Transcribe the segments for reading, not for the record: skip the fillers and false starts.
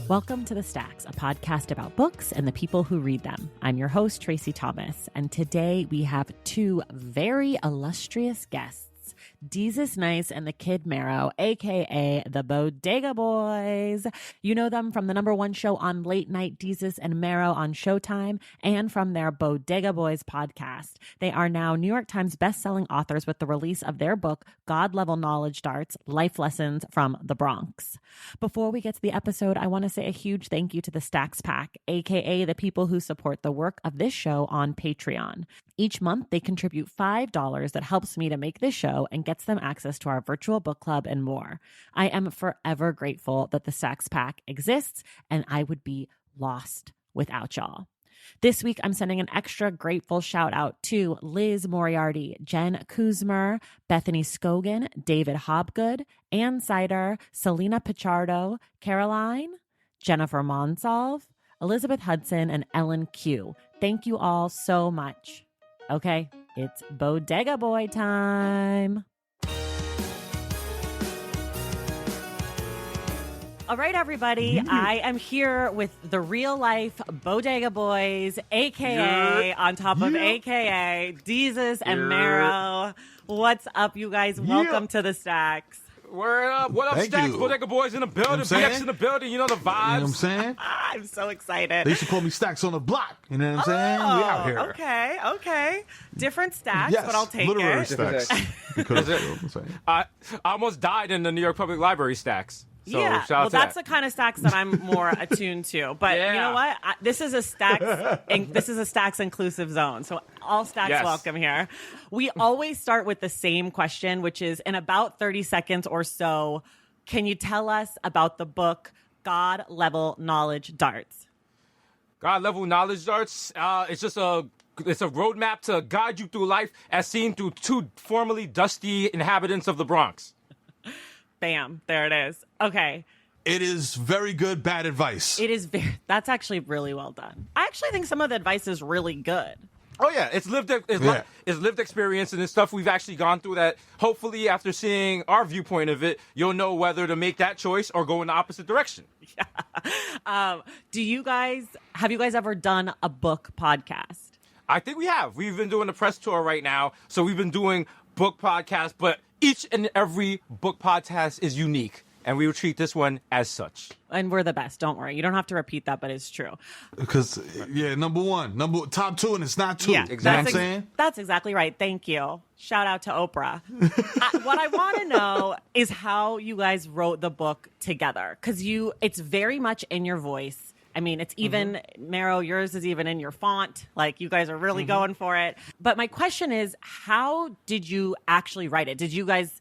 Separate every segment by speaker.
Speaker 1: Welcome to The Stacks, a podcast about books and the people who read them. I'm your host, Tracy Thomas, and today we have two very illustrious guests, Desus Nice and the Kid Mero, aka the Bodega Boys. You know them from the #1 show on late night, Desus and Mero on Showtime, and from their Bodega Boys podcast. They are now New York Times bestselling authors with the release of their book, God Level Knowledge Darts, Life Lessons from the Bronx. Before we get to the episode, I want to say a huge thank you to the Stacks Pack, aka the people who support the work of this show on Patreon. Each month, they contribute $5 that helps me to make this show and gets them access to our virtual book club and more. I am forever grateful that the Stacks Pack exists, and I would be lost without y'all. This week, I'm sending an extra grateful shout out to Liz Moriarty, Jen Kuzmer, Bethany Scogan, David Hobgood, Ann Sider, Selena Pichardo, Caroline, Jennifer Monsalve, Elizabeth Hudson, and Ellen Q. Thank you all so much. Okay, it's Bodega Boy time. All right, everybody, I am here with the real life Bodega Boys, a.k.a. on top of a.k.a. Desus and Mero. What's up, you guys? Welcome to the Stacks.
Speaker 2: Word up. What up,
Speaker 3: Thank
Speaker 2: Stacks?
Speaker 3: you.
Speaker 2: Bodega Boys in the building. BX in the building. You know the vibes.
Speaker 3: You know what I'm saying?
Speaker 1: I'm so excited.
Speaker 3: They used to call me Stacks on the block. You know what I'm saying? We out here.
Speaker 1: Okay. Different stacks,
Speaker 3: Yes,
Speaker 1: but I'll take
Speaker 3: literary
Speaker 1: it.
Speaker 3: Stacks. Because, you know what I'm saying?
Speaker 2: I almost died in the New York Public Library, Stacks. So
Speaker 1: Yeah,
Speaker 2: shout
Speaker 1: well,
Speaker 2: out to
Speaker 1: that's
Speaker 2: that.
Speaker 1: the kind of stacks that I'm more attuned to. But you know what? This is a stacks inclusive zone. So all stacks welcome here. We always start with the same question, which is in about 30 seconds or so, can you tell us about the book God Level Knowledge Darts?
Speaker 2: God Level Knowledge Darts. It's a roadmap to guide you through life as seen through two formerly dusty inhabitants of the Bronx.
Speaker 1: Bam, there it is. Okay.
Speaker 3: It is very good, bad advice.
Speaker 1: It is that's actually really well done. I actually think some of the advice is really good.
Speaker 2: Oh yeah, it's lived experience and it's stuff we've actually gone through that hopefully after seeing our viewpoint of it, you'll know whether to make that choice or go in the opposite direction.
Speaker 1: Yeah. Have you guys ever done a book podcast?
Speaker 2: I think we have. We've been doing the press tour right now, so we've been doing book podcasts, but each and every book podcast is unique. And we will treat this one as such.
Speaker 1: And we're the best. Don't worry. You don't have to repeat that, but it's true.
Speaker 3: Because, top two, and it's not two.
Speaker 1: Yeah,
Speaker 3: exactly. You know what I'm saying?
Speaker 1: That's exactly right. Thank you. Shout out to Oprah. What I want to know is how you guys wrote the book together. Because it's very much in your voice. I mean, it's even, Mero, yours is even in your font. Like, you guys are really going for it. But my question is, how did you actually write it? Did you guys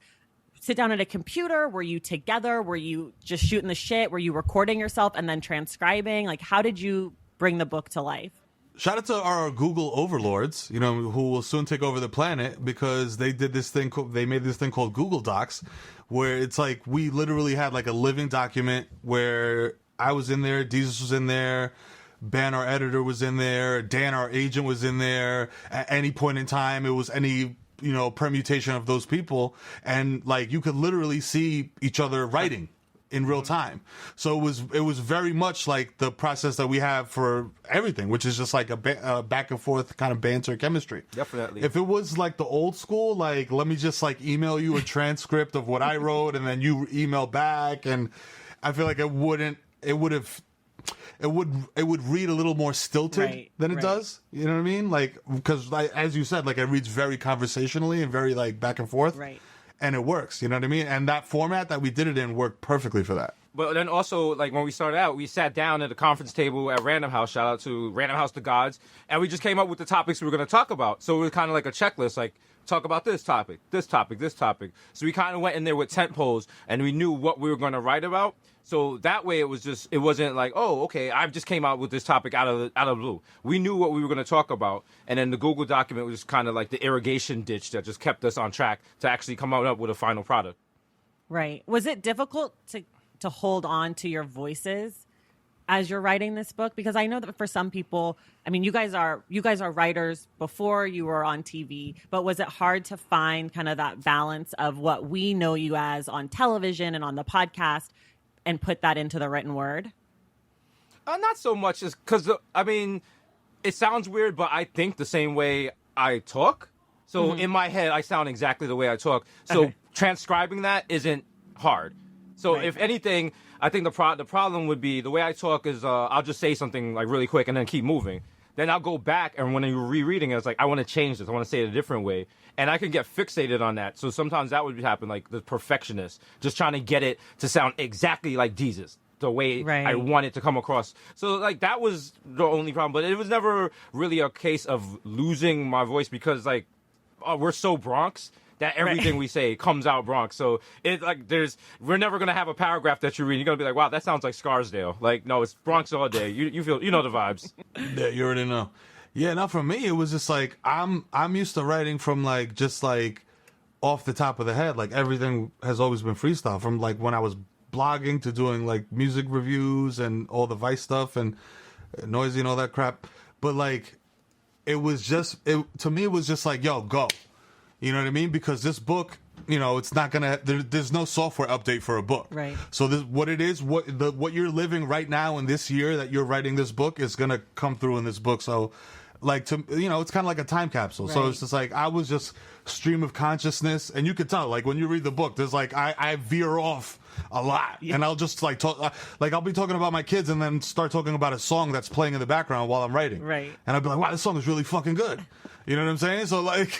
Speaker 1: sit down at a computer? Were you together? Were you just shooting the shit? Were you recording yourself and then transcribing? Like, how did you bring the book to life?
Speaker 3: Shout out to our Google overlords, who will soon take over the planet because they did this thing. They made this thing called Google Docs, where it's like we literally had like a living document where I was in there, Desus was in there, Ben, our editor, was in there, Dan, our agent, was in there. At any point in time, it was any permutation of those people, and like you could literally see each other writing in real time. So it was very much like the process that we have for everything, which is just like a back and forth kind of banter chemistry.
Speaker 2: Definitely.
Speaker 3: If it was like the old school, like let me just like email you a transcript of what I wrote and then you email back, and I feel like it would read a little more stilted than it does. You know what I mean? Like, because as you said, like it reads very conversationally and very like back and forth.
Speaker 1: Right.
Speaker 3: And it works. You know what I mean? And that format that we did it in worked perfectly for that.
Speaker 2: But then also, like when we started out, we sat down at a conference table at Random House. Shout out to Random House, the gods. And we just came up with the topics we were going to talk about. So it was kind of like a checklist, like talk about this topic, this topic, this topic. So we kind of went in there with tent poles and we knew what we were going to write about. So that way it wasn't like, oh, okay, I just came out with this topic out of the blue. We knew what we were going to talk about. And then the Google document was kind of like the irrigation ditch that just kept us on track to actually come up with a final product. Right.
Speaker 1: Was it difficult to hold on to your voices as you're writing this book? Because I know that for some people, I mean, you guys are writers before you were on TV, but was it hard to find kind of that balance of what we know you as on television and on the podcast and put that into the written word?
Speaker 2: Not so much as because I mean, it sounds weird, but I think the same way I talk. So in my head, I sound exactly the way I talk. So transcribing that isn't hard. So if anything, I think the problem would be the way I talk is I'll just say something like really quick and then keep moving. Then I'll go back, and when you're rereading it, it's like, I want to change this. I want to say it a different way. And I can get fixated on that. So sometimes that would happen, like the perfectionist, just trying to get it to sound exactly like Jesus, the way I want it to come across. So, like, that was the only problem. But it was never really a case of losing my voice because, like, we're so Bronx that everything we say comes out Bronx. So it's like we're never gonna have a paragraph that you read. You're gonna be like, wow, that sounds like Scarsdale. Like, no, it's Bronx all day. You feel, you know the vibes.
Speaker 3: Yeah, you already know. Yeah, now for me, it was just like I'm used to writing from like just like off the top of the head. Like everything has always been freestyle from like when I was blogging to doing like music reviews and all the Vice stuff and Noisy and all that crap. But like it was just to me it was just like, yo, go. You know what I mean? Because this book, you know, it's not gonna. There's no software update for a book.
Speaker 1: Right.
Speaker 3: So what it is, what you're living right now in this year that you're writing this book is gonna come through in this book. So, like it's kind of like a time capsule. Right. So it's just like I was just stream of consciousness, and you could tell like when you read the book, there's like I veer off a lot, and I'll just like talk, like I'll be talking about my kids, and then start talking about a song that's playing in the background while I'm writing.
Speaker 1: Right.
Speaker 3: And I'll be like, wow, this song is really fucking good. You know what I'm saying? So like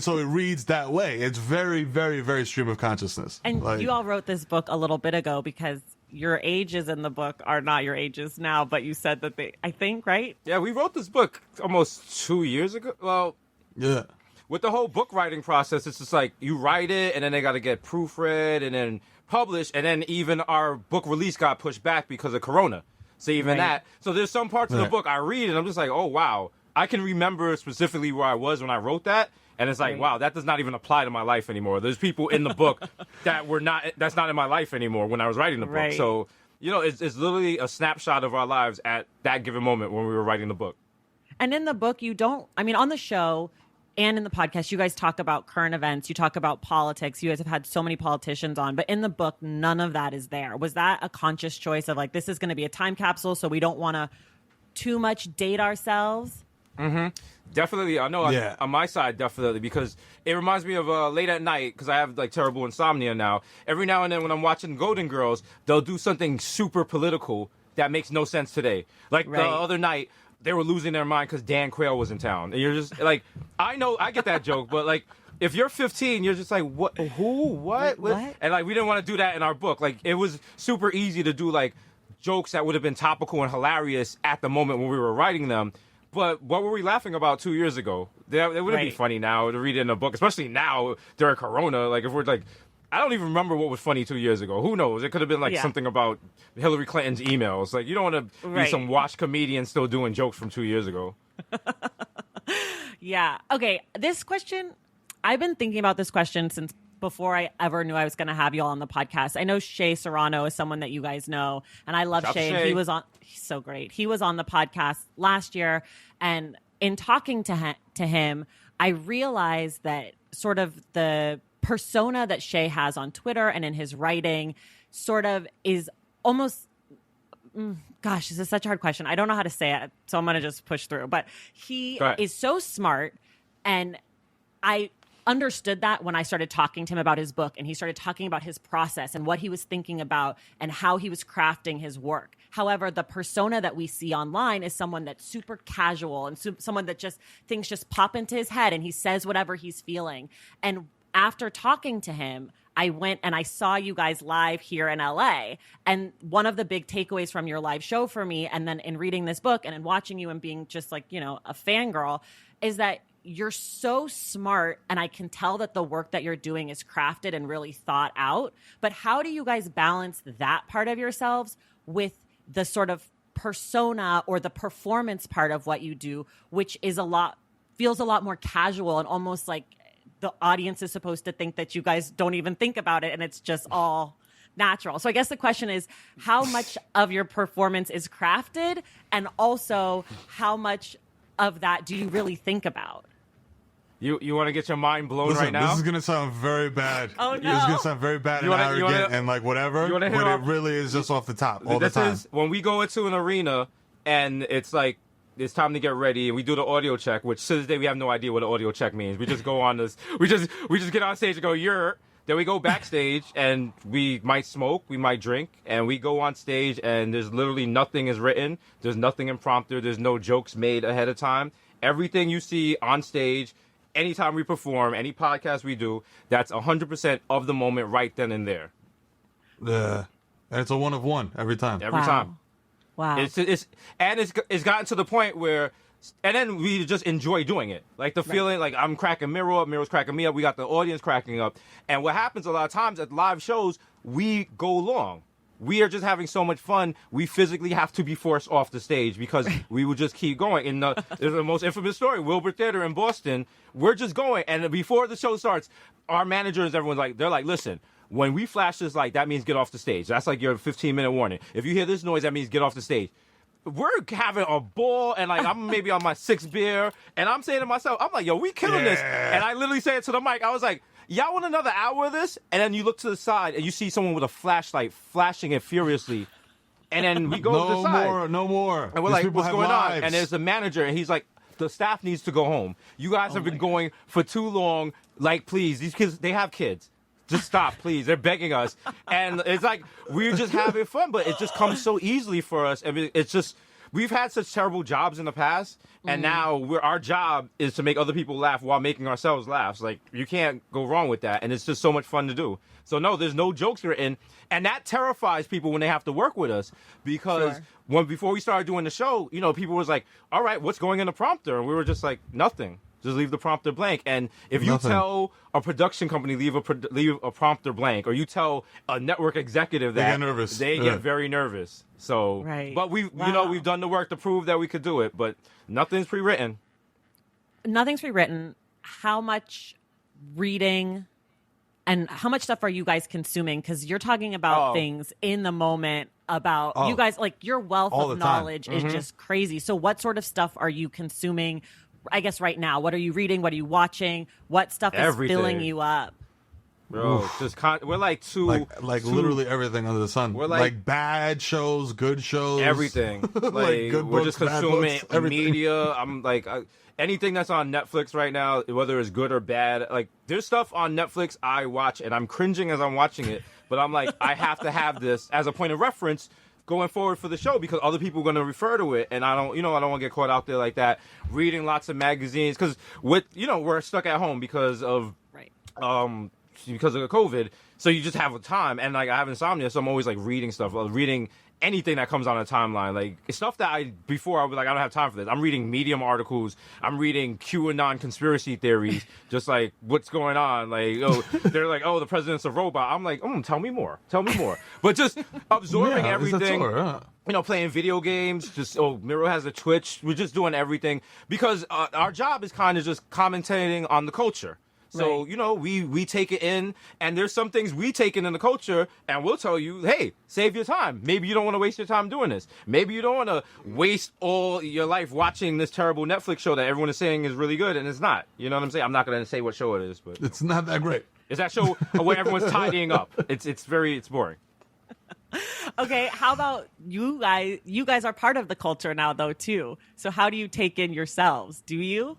Speaker 3: so it reads that way. It's very, very, very stream of consciousness.
Speaker 1: And
Speaker 3: like,
Speaker 1: you all wrote this book a little bit ago because your ages in the book are not your ages now, but you said that I think, right?
Speaker 2: Yeah, we wrote this book almost 2 years ago. Well,
Speaker 3: yeah.
Speaker 2: With the whole book writing process, it's just like you write it and then they got to get proofread and then published. And then even our book release got pushed back because of Corona. So even that. So there's some parts of the book I read and I'm just like, oh, wow. I can remember specifically where I was when I wrote that. And it's like, wow, that does not even apply to my life anymore. There's people in the book that's not in my life anymore when I was writing the book.
Speaker 1: Right.
Speaker 2: So, you know, it's literally a snapshot of our lives at that given moment when we were writing the book.
Speaker 1: And in the book, on the show and in the podcast, you guys talk about current events. You talk about politics. You guys have had so many politicians on. But in the book, none of that is there. Was that a conscious choice of like, this is going to be a time capsule, so we don't want to too much date ourselves?
Speaker 2: Mm-hmm. Definitely. I know on my side, definitely, because it reminds me of late at night, because I have like terrible insomnia now. Every now and then when I'm watching Golden Girls, they'll do something super political that makes no sense today. Like the other night, they were losing their mind because Dan Quayle was in town. And you're just like, I know, I get that joke, but like, if you're 15, you're just like, what, who, what? And like, we didn't want to do that in our book. Like, it was super easy to do like jokes that would have been topical and hilarious at the moment when we were writing them. But what were we laughing about 2 years ago? It wouldn't be funny now to read it in a book, especially now during Corona. Like, if we're like, I don't even remember what was funny 2 years ago. Who knows? It could have been like something about Hillary Clinton's emails. Like, you don't want to be some washed comedian still doing jokes from 2 years ago.
Speaker 1: Yeah. Okay. This question, I've been thinking about this question since before I ever knew I was going to have you all on the podcast. I know Shay Serrano is someone that you guys know, and I love Shay. And he's so great. He was on the podcast last year, and in talking to him, I realized that sort of the persona that Shay has on Twitter and in his writing sort of is almost, gosh, this is such a hard question. I don't know how to say it, so I'm going to just push through. But he is so smart, and I understood that when I started talking to him about his book, and he started talking about his process and what he was thinking about and how he was crafting his work. However, the persona that we see online is someone that's super casual and someone that just things just pop into his head and he says whatever he's feeling. And after talking to him, I went and I saw you guys live here in LA. And one of the big takeaways from your live show for me, and then in reading this book and in watching you and being just like, you know, a fangirl, is that you're so smart, and I can tell that the work that you're doing is crafted and really thought out. But how do you guys balance that part of yourselves with the sort of persona or the performance part of what you do, which is feels a lot more casual and almost like the audience is supposed to think that you guys don't even think about it and it's just all natural. So I guess the question is, how much of your performance is crafted, and also how much of that do you really think about?
Speaker 2: You want to get your mind blown
Speaker 3: Listen,
Speaker 2: right now?
Speaker 3: this is gonna sound very bad.
Speaker 1: Oh, no.
Speaker 3: This is gonna sound very bad and arrogant and like whatever.
Speaker 2: You wanna hear
Speaker 3: but
Speaker 2: off-
Speaker 3: it really is just off the top all the
Speaker 2: This
Speaker 3: time.
Speaker 2: is when we go into an arena and it's like it's time to get ready and we do the audio check, which to this day we have no idea what an audio check means. We just go on this. We just get on stage and go, "You're." Then we go backstage and we might smoke, we might drink, and we go on stage and there's literally nothing is written. There's nothing impromptu. There's no jokes made ahead of time. Everything you see on stage, anytime we perform, any podcast we do, that's 100% of the moment right then and there.
Speaker 3: And it's a one of one every time.
Speaker 2: Every time.
Speaker 1: Wow.
Speaker 2: It's gotten to the point where, and then we just enjoy doing it. Like the feeling, like I'm cracking Mero up, Mero's cracking me up, we got the audience cracking up. And what happens a lot of times at live shows, we go long. We are just having so much fun, we physically have to be forced off the stage because we would just keep going. In the most infamous story, Wilbur Theater in Boston, we're just going. And before the show starts, our managers, everyone's like, they're like, listen, when we flash this light, that means get off the stage. That's like your 15-minute warning. If you hear this noise, that means get off the stage. We're having a ball, and like I'm maybe on my sixth beer, and I'm saying to myself, I'm like, yo, we killing this. And I literally say it to the mic. I was like, y'all want another hour of this? And then you look to the side, and you see someone with a flashlight flashing it furiously. And then we go to the side.
Speaker 3: No more.
Speaker 2: And we're
Speaker 3: These
Speaker 2: like, what's going on? And there's the manager, and he's like, the staff needs to go home. You guys have been going for too long. Like, please, these kids, they have kids. Just stop, please. They're begging us. And it's like, we're just having fun, but it just comes so easily for us. I mean, it's just, we've had such terrible jobs in the past, and now our job is to make other people laugh while making ourselves laugh. Like, you can't go wrong with that, and it's just so much fun to do. So, no, there's no jokes written, and that terrifies people when they have to work with us, because before we started doing the show, you know, people was like, all right, what's going in the prompter? And we were just like, nothing. Just leave the prompter blank. And if you tell a production company leave a prompter blank, or you tell a network executive that,
Speaker 3: they get nervous.
Speaker 2: They get very nervous. So, but we've done the work to prove that we could do it. But nothing's pre-written.
Speaker 1: Nothing's pre-written. How much reading and how much stuff are you guys consuming? Because you're talking about things in the moment. About you guys, like your wealth of knowledge is just crazy. So, what sort of stuff are you consuming? I guess right now, what are you reading? What are you watching? What stuff is filling you up?
Speaker 2: Bro, we're like
Speaker 3: literally everything under the sun. We're like bad shows, good shows,
Speaker 2: everything. Like good we're just consuming media. I'm like anything that's on Netflix right now, whether it's good or bad. Like there's stuff on Netflix I watch and I'm cringing as I'm watching it, but I'm like I have to have this as a point of reference going forward for the show because other people are going to refer to it, and I don't want to get caught out there like that. Reading lots of magazines because we're stuck at home because of because of the COVID, so you just have time, and like I have insomnia, so I'm always like reading stuff, reading anything that comes on a timeline, like stuff that before I was like I don't have time for this. I'm reading Medium articles, I'm reading QAnon conspiracy theories, just like what's going on. Like they're like the president's a robot. I'm like tell me more, but just absorbing everything. Playing video games. Just Mero has a Twitch. We're just doing everything because our job is kind of just commentating on the culture. So, we take it in, and there's some things we take in the culture, and we'll tell you, hey, save your time. Maybe you don't want to waste your time doing this. Maybe you don't want to waste all your life watching this terrible Netflix show that everyone is saying is really good, and it's not. You know what I'm saying? I'm not going to say what show it is, but
Speaker 3: it's not that great.
Speaker 2: It's that show where everyone's tidying up. It's boring.
Speaker 1: Okay, how about you guys? You guys are part of the culture now, though, too. So how do you take in yourselves? Do you?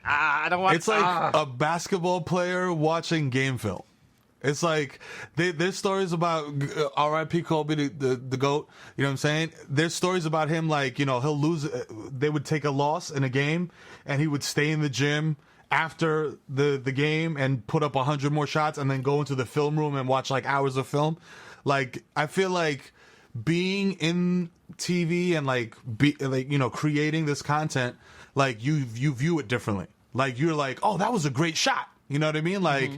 Speaker 2: I don't want.
Speaker 3: It's like a basketball player watching game film. It's like there's stories about R.I.P. Kobe, the GOAT. You know what I'm saying? There's stories about him like he'll lose. They would take a loss in a game, and he would stay in the gym after the game and put up 100 more shots, and then go into the film room and watch like hours of film. Like I feel like being in TV and creating this content, like you view it differently. Like you're like, oh, that was a great shot. You know what I mean? Like,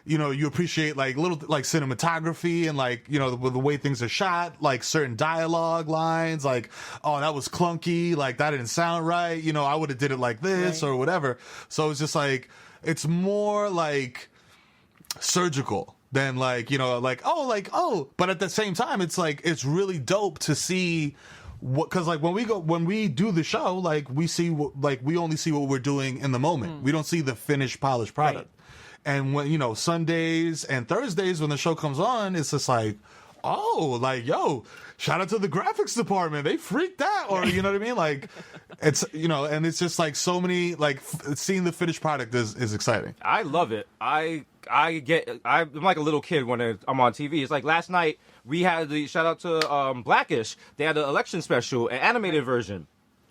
Speaker 3: you appreciate like little like cinematography and like the way things are shot, like certain dialogue lines. Like, oh, that was clunky. Like that didn't sound right. I would have did it like this or whatever. So it's just like it's more like surgical than like but at the same time, it's like it's really dope to see because like when we do the show, like we only see what we're doing in the moment. We don't see the finished polished product.
Speaker 1: Right.
Speaker 3: And when Sundays and Thursdays when the show comes on, it's just like, oh, like, yo, shout out to the graphics department, they freaked out, or you know what I mean, like it's and it's just like so many, like seeing the finished product is exciting.
Speaker 2: I love it. I'm like a little kid when I'm on TV. It's like last night we had the shout out to Blackish. They had the election special, an animated version,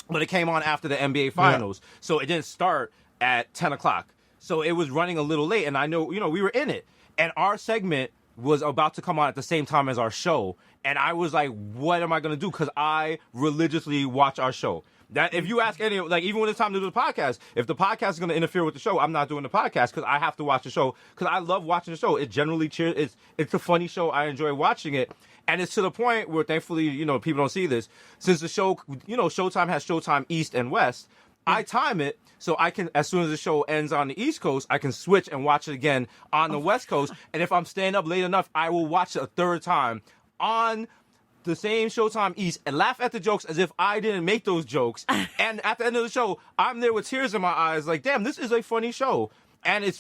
Speaker 2: but it came on after the NBA Finals, so it didn't start at 10 o'clock. So it was running a little late, and I know we were in it, and our segment was about to come on at the same time as our show, and I was like, what am I going to do? Because I religiously watch our show. That if you ask any, like even when it's time to do the podcast, if the podcast is going to interfere with the show, I'm not doing the podcast because I have to watch the show because I love watching the show. It generally it's a funny show. I enjoy watching it. And it's to the point where thankfully, people don't see this. Since the show, Showtime has Showtime East and West, I time it so I can, as soon as the show ends on the East Coast, I can switch and watch it again on the West Coast. And if I'm staying up late enough, I will watch it a third time on the same Showtime East and laugh at the jokes as if I didn't make those jokes. And at the end of the show, I'm there with tears in my eyes like, damn, this is a funny show. And I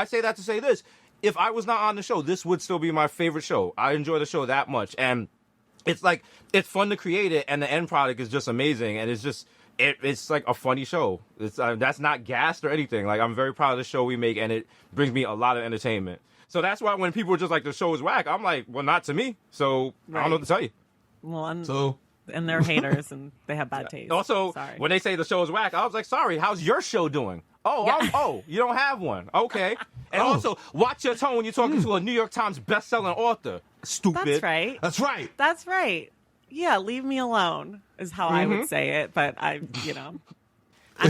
Speaker 2: say that to say this. If I was not on the show, this would still be my favorite show. I enjoy the show that much. And it's like, it's fun to create it, and the end product is just amazing. And it's just, it's like a funny show. It's that's not gassed or anything. Like, I'm very proud of the show we make, and it brings me a lot of entertainment. So that's why when people are just like, the show is whack, I'm like, well, not to me. So I don't know what to tell you.
Speaker 1: Well, and they're haters, and they have bad taste.
Speaker 2: Also,
Speaker 1: sorry.
Speaker 2: When they say the show is whack, I was like, sorry, how's your show doing? Oh,
Speaker 1: Yeah.
Speaker 2: You don't have one. Okay. And also, watch your tone when you're talking to a New York Times best-selling author. Stupid.
Speaker 1: That's right.
Speaker 3: That's right.
Speaker 1: That's right. Yeah, leave me alone is how I would say it. But I'm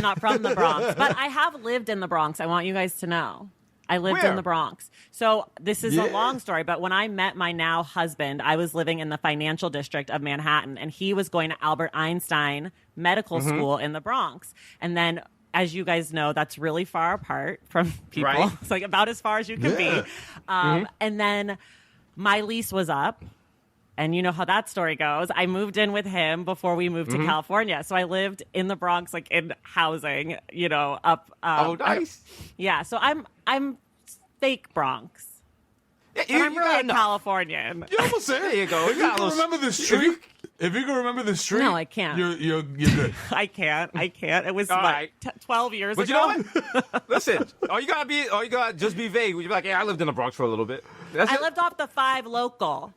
Speaker 1: not from the Bronx. But I have lived in the Bronx. I want you guys to know. I lived
Speaker 2: Where?
Speaker 1: in the Bronx. So this is a long story, but when I met my now husband, I was living in the financial district of Manhattan, and he was going to Albert Einstein Medical School in the Bronx. And then, as you guys know, that's really far apart from people.
Speaker 2: Right.
Speaker 1: It's like about as far as you can be. And then my lease was up. And you know how that story goes. I moved in with him before we moved to California. So I lived in the Bronx, like in housing, up.
Speaker 2: Oh, nice.
Speaker 1: Yeah. So I'm fake Bronx.
Speaker 2: Yeah,
Speaker 1: And I'm
Speaker 2: you
Speaker 1: really
Speaker 2: got
Speaker 1: a Californian.
Speaker 3: You almost there.
Speaker 2: There you go.
Speaker 3: If you can remember the street,
Speaker 1: No, I can't.
Speaker 3: You're good.
Speaker 1: I can't. It was
Speaker 2: All right.
Speaker 1: 12 years
Speaker 2: But
Speaker 1: ago.
Speaker 2: you know what? Listen, you gotta just be vague. You're like, yeah, I lived in the Bronx for a little bit. That's
Speaker 1: I
Speaker 2: it.
Speaker 1: lived off the 5 local.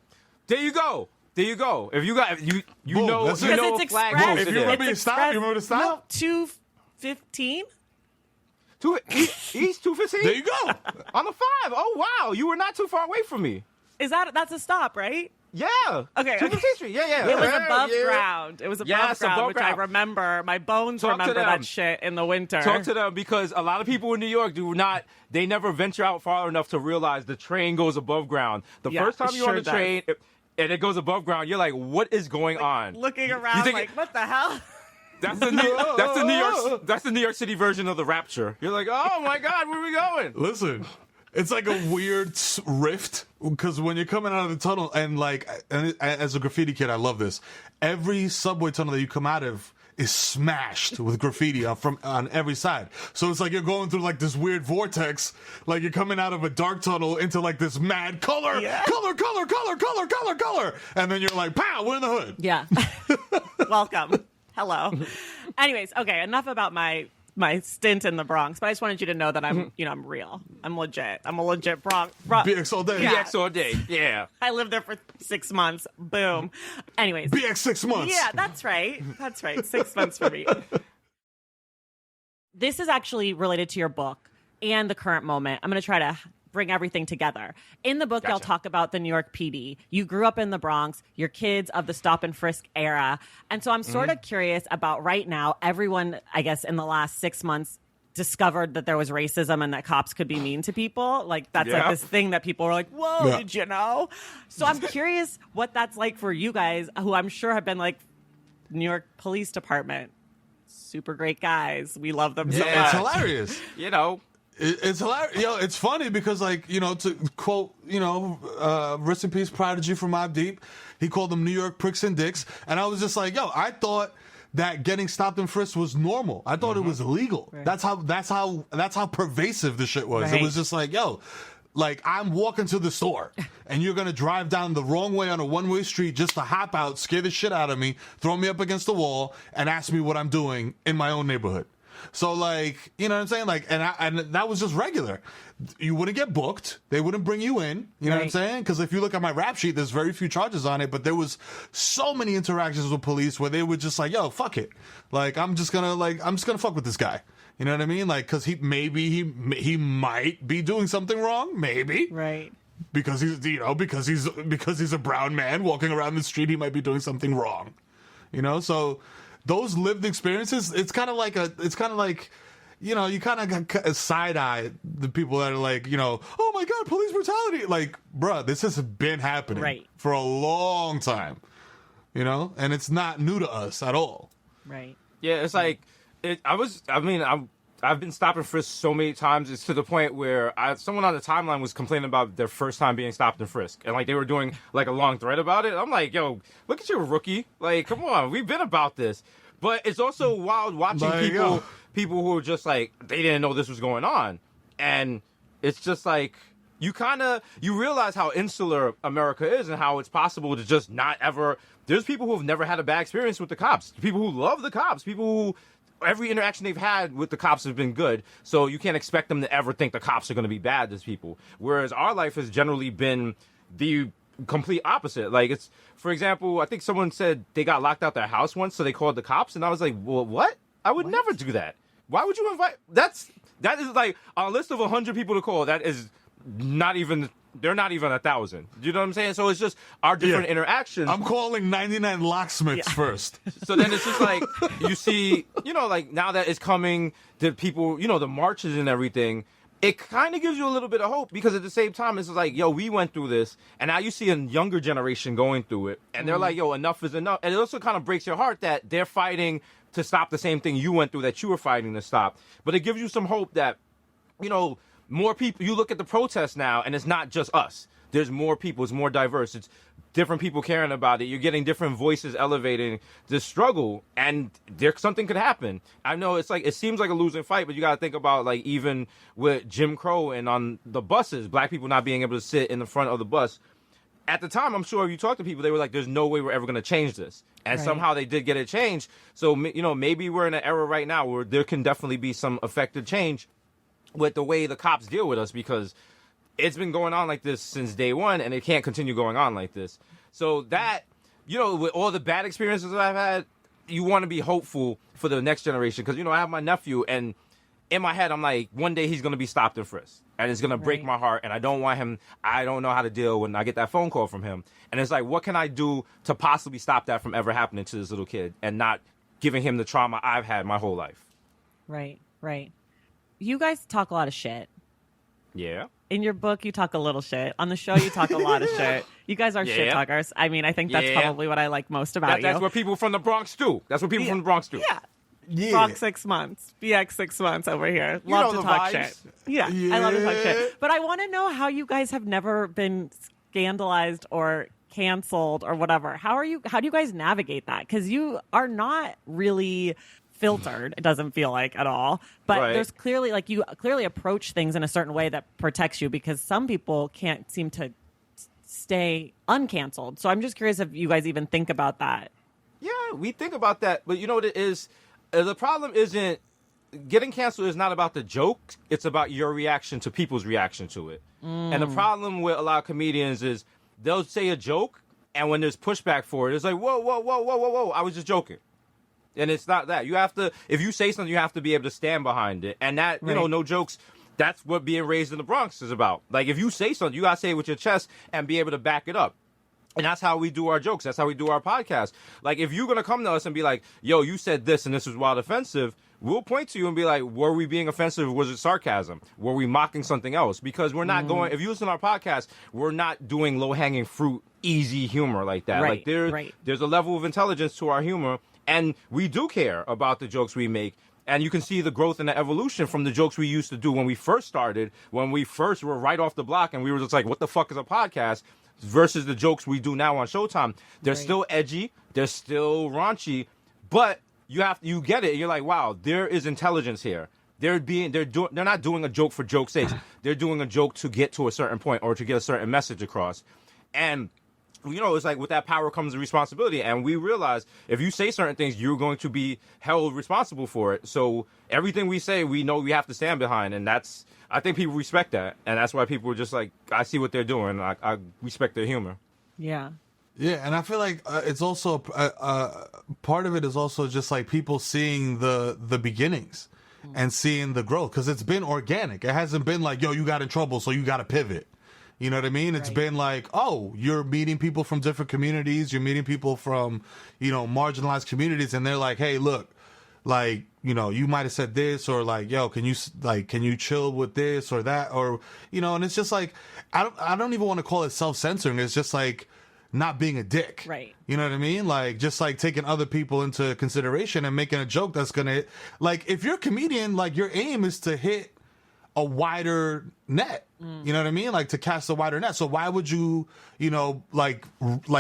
Speaker 2: There you go. If you got you
Speaker 3: Boom,
Speaker 2: know
Speaker 3: that's
Speaker 2: you
Speaker 3: it.
Speaker 2: know
Speaker 1: Because it's
Speaker 2: flag
Speaker 1: express.
Speaker 2: posted
Speaker 3: If you
Speaker 2: there.
Speaker 3: remember your stop, you remember the stop?
Speaker 1: No, 215.
Speaker 2: East 215.
Speaker 3: There you go.
Speaker 2: On the 5. Oh wow, you were not too far away from me.
Speaker 1: That's a stop, right?
Speaker 2: Yeah.
Speaker 1: Okay.
Speaker 2: 215th Street. Yeah.
Speaker 1: It was
Speaker 2: Yeah,
Speaker 1: above
Speaker 2: yeah.
Speaker 1: ground. It was above
Speaker 2: Yes,
Speaker 1: ground,
Speaker 2: above
Speaker 1: which
Speaker 2: ground.
Speaker 1: I remember. My bones
Speaker 2: Talk to
Speaker 1: remember
Speaker 2: them.
Speaker 1: that shit in the winter.
Speaker 2: Talk to them because a lot of people in New York they never venture out far enough to realize the train goes above ground. The
Speaker 1: Yeah,
Speaker 2: first time
Speaker 1: it
Speaker 2: you're on
Speaker 1: sure
Speaker 2: the train and it goes above ground, you're like, what is going on?
Speaker 1: Looking around
Speaker 2: think
Speaker 1: like, what the hell?
Speaker 2: That's the New York City version of the Rapture. You're like, oh my God, where are we going?
Speaker 3: Listen, it's like a weird rift because when you're coming out of the tunnel and as a graffiti kid, I love this. Every subway tunnel that you come out of is smashed with graffiti on every side. So it's like you're going through like this weird vortex, like you're coming out of a dark tunnel into like this mad color, color, and then you're like, pow, we're in the hood.
Speaker 1: Yeah. Welcome. Hello. Anyways, okay, enough about my stint in the Bronx, but I just wanted you to know that I'm real. I'm legit. I'm a legit Bronx.
Speaker 3: BX all day.
Speaker 1: Yeah.
Speaker 2: BX all day. Yeah.
Speaker 1: I lived there for 6 months. Boom. Anyways.
Speaker 3: BX 6 months.
Speaker 1: Yeah, that's right. 6 months for me. This is actually related to your book and the current moment. I'm going to try to bring everything together. In the book, y'all talk about the New York PD. You grew up in the Bronx. You're kids of the stop and frisk era. And so I'm sort of curious about right now, everyone, I guess, in the last 6 months discovered that there was racism and that cops could be mean to people. Like, that's like this thing that people were like, whoa, did you know? So I'm curious what that's like for you guys, who I'm sure have been like, New York Police Department, super great guys. We love them so much.
Speaker 3: It's hilarious. It's hilarious. It's funny because, like, to quote, rest in peace, Prodigy from Mobb Deep, he called them New York pricks and dicks. And I was just like, I thought that getting stopped and frisked was normal. I thought it was illegal. Right. That's how pervasive the shit was. Right. It was just like, like, I'm walking to the store and you're going to drive down the wrong way on a one-way street just to hop out, scare the shit out of me, throw me up against the wall, and ask me what I'm doing in my own neighborhood. So, like, you know what I'm saying? Like, and that was just regular. You wouldn't get booked. They wouldn't bring you in. You know what I'm saying? Because if you look at my rap sheet, there's very few charges on it, but there was so many interactions with police where they were just like, fuck it. Like, I'm just gonna fuck with this guy. You know what I mean? Like, because he might be doing something wrong, maybe.
Speaker 1: Right.
Speaker 3: Because he's a brown man walking around the street, he might be doing something wrong. So those lived experiences, it's kind of like you kind of side eye the people that are like, oh my God, police brutality. Like, bruh, this has been happening for a long time, and it's not new to us at all.
Speaker 1: Right.
Speaker 2: Yeah, it's like, I've been stopped and frisked so many times. It's to the point where someone on the timeline was complaining about their first time being stopped and frisked. And, like, they were doing, like, a long thread about it. I'm like, yo, look at you, rookie. Like, come on, we've been about this. But it's also wild watching people who are just, like, they didn't know this was going on. And it's just, like, you realize how insular America is and how it's possible to just not ever... There's people who have never had a bad experience with the cops. People who love the cops. People who... Every interaction they've had with the cops has been good, so you can't expect them to ever think the cops are going to be bad as people. Whereas our life has generally been the complete opposite. Like, it's, for example, I think someone said they got locked out their house once, so they called the cops, and I was like, well, what? I would never do that. Why would you invite... That is like on a list of 100 people to call. That is not even... They're not even 1,000. You know what I'm saying? So it's just our different interactions.
Speaker 3: I'm calling 99 locksmiths first.
Speaker 2: So then it's just like, you see, like, now that it's coming, the people, the marches and everything, it kind of gives you a little bit of hope, because at the same time, it's like, we went through this, and now you see a younger generation going through it, and they're like, enough is enough. And it also kind of breaks your heart that they're fighting to stop the same thing you went through that you were fighting to stop. But it gives you some hope that, more people, you look at the protests now, and it's not just us. There's more people. It's more diverse. It's different people caring about it. You're getting different voices elevating the struggle, and something could happen. I know it's like, it seems like a losing fight, but you got to think about, like, even with Jim Crow and on the buses, black people not being able to sit in the front of the bus. At the time, I'm sure if you talk to people, they were like, there's no way we're ever going to change this. And somehow they did get it changed. So, maybe we're in an era right now where there can definitely be some effective change with the way the cops deal with us, because it's been going on like this since day one, and it can't continue going on like this. So that, with all the bad experiences that I've had, you want to be hopeful for the next generation. Because, I have my nephew, and in my head, I'm like, one day he's going to be stopped and frisked. And it's going to break my heart, and I don't want him, I don't know how to deal when I get that phone call from him. And it's like, what can I do to possibly stop that from ever happening to this little kid and not giving him the trauma I've had my whole life?
Speaker 1: Right. You guys talk a lot of shit.
Speaker 2: Yeah.
Speaker 1: In your book, you talk a little shit. On the show, you talk a lot of shit. You guys are shit talkers. I mean, I think that's probably what I like most about you.
Speaker 2: That's what people from the Bronx do. From the Bronx do.
Speaker 1: Yeah. Bronx 6 months. BX 6 months over here. Love to talk shit. Yeah, I love to talk shit. But I want to know how you guys have never been scandalized or canceled or whatever. How do you guys navigate that? Because you are not really filtered, it doesn't feel like at all, but there's clearly, like, you clearly approach things in a certain way that protects you, because some people can't seem to stay uncanceled. So I'm just curious if you guys even think about that.
Speaker 2: Yeah, we think about that, but you know what it is? The problem isn't getting canceled is not about the joke, it's about your reaction to people's reaction to it. And the problem with a lot of comedians is they'll say a joke, and when there's pushback for it, it's like, whoa, I was just joking. And it's not that. You have to, if you say something, you have to be able to stand behind it. And that, no jokes, that's what being raised in the Bronx is about. Like, if you say something, you got to say it with your chest and be able to back it up. And that's how we do our jokes. That's how we do our podcast. Like, if you're going to come to us and be like, yo, you said this and this was wild offensive, we'll point to you and be like, were we being offensive? Was it sarcasm? Were we mocking something else? Because we're not going, if you listen to our podcast, we're not doing low-hanging fruit, easy humor like that. Like, there's a level of intelligence to our humor. And we do care about the jokes we make. And you can see the growth and the evolution from the jokes we used to do when we first started, when we first were right off the block and we were just like, what the fuck is a podcast? Versus the jokes we do now on Showtime. They're still edgy, they're still raunchy, but you get it. You're like, wow, there is intelligence here. They're not doing a joke for joke's sake. They're doing a joke to get to a certain point or to get a certain message across. And it's like with that power comes the responsibility. And we realize if you say certain things, you're going to be held responsible for it. So everything we say, we know we have to stand behind. And I think people respect that. And that's why people are just like, I see what they're doing. I respect their humor.
Speaker 1: Yeah.
Speaker 3: Yeah, and I feel like it's also part of it is also just like people seeing the beginnings and seeing the growth, because it's been organic. It hasn't been like, yo, you got in trouble, so you got to pivot. You know what I mean? It's been like, oh, you're meeting people from different communities. You're meeting people from, marginalized communities, and they're like, hey, look, like, you might have said this, or like, yo, can you chill with this or that, or and it's just like, I don't even want to call it self-censoring. It's just like not being a dick.
Speaker 1: Right.
Speaker 3: You know what I mean? Like, just like taking other people into consideration and making a joke that's gonna, like, if you're a comedian, like, your aim is to hit a wider net. You know what I mean? Like, to cast a wider net. So why would you, like